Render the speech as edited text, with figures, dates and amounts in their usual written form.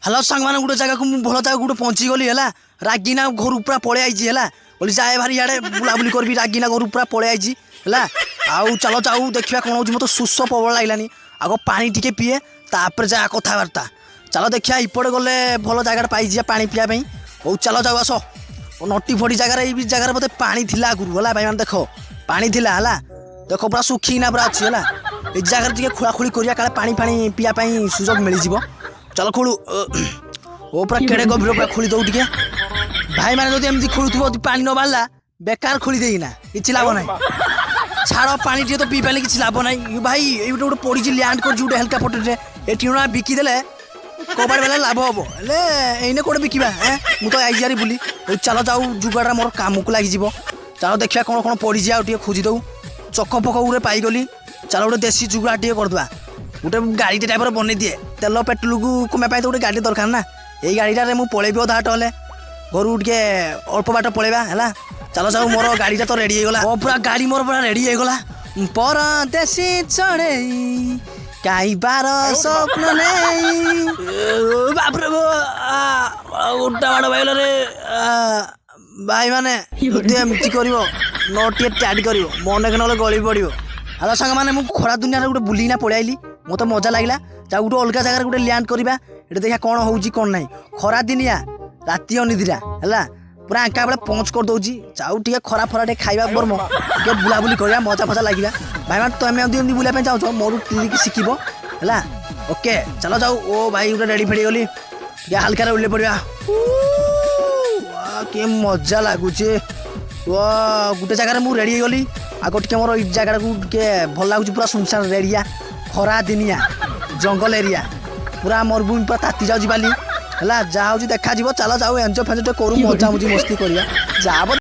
hello सांग मैंने गोटे जगह को भल जगह गोटे पहुँची गली है रागिना घर पूरा पलि आई है बोली जाए भारी इे बुलाबुली करी रागिना घर पूरा पलि आई है आउ चलो जाऊ देखा कौन हो मत शोष प्रबल लगलानी आग पानी टिके पीए तापर जा कथबार्ता चलो देखा इपटे गले भल जगह पाई पानी पीवाई हूँ चलो जाऊ आस नटी फटी जगार ये जगह बोलते पानी थी आगुरी है भाई देख पानी थिला है देख पूरा सुखीना पूरा अच्छी है ये जगह टे खोलाखोली करिया काले पानी फानी पीवाई सुजोग मिल चलो खोलू ओ पूरा केड़े गभीर पूरा खोली दो टे भाई मैंने जो एमती खोलुव पानी न बाहला बेकार खोली देना कि लाभ ना छाड़ पानी टे तो पी पारे कि लाभ ना भाई ये गोटे पड़ी लैंड कर गोटे हेल्का पटे ये बिकिदे कबाड़ बेला लाभ हम एने कौटे बिकवा मुझे आई बुली चलो जाऊ जुगाड़ा मोर काम को लगी चलो देखा कौन कौन पड़ी आगे खोजी दऊ चक पक गोटे पाईगली चलो गोटे देसी जुगाड़ टे करदे गोटे गाड़ी टाइप बन दिए तेल पेट्रोल को कमाई तो गोटे गाड़ी दरकार ना यही गाड़ीटारे मुझे पलैबी अधा बाट हेले घर टे अल्प बाट पलैबा है चलो जाऊ मोर गाड़ीटा तो रेडी होगा पूरा गाड़ी मोर पूरा रेडी होगा परदेसी चढ़े कई बार स्वप्न बापरे गोटा बाड़ भाई रे भाई माने एमती कर नटे टाइट कर मन के ना गली पड़ो हेलो सांग मैंने मुझे खरा दुनिया गोटे बुलिना पलि मत मजा लगे जाऊ गोटे अलग जगह गोटे लैंड करवा ये देखा कौन हो कौन ना खरा दिनिया राति अनिद्रा है पूरा आंका बेले पहुँच कर दूसरी जाऊ टे खरा फरा टे खाଇବା बर्म टे बुलाबुली करा मजा फजा लगे भाई मैंने तुम्हें एमती बुलाप चाहो मोर शिखब है ओके चलो जाऊ ओ भाई गोटे रेडी फेडी गली हाल्का उल्ले पड़ा कि मजा लगुच गोटे जगार मुझे रेडी गली आग टे मोर जगह को भल लगुच पूरा सुनसान रेडिया खरा दिनिया जंगल एरिया पूरा मरुभूमि पूरा ताती जाऊँ बाली है जहाँ देखा चलो जाऊ एंजय फेंजय करूँ मजा मुझी मस्ती करिया जा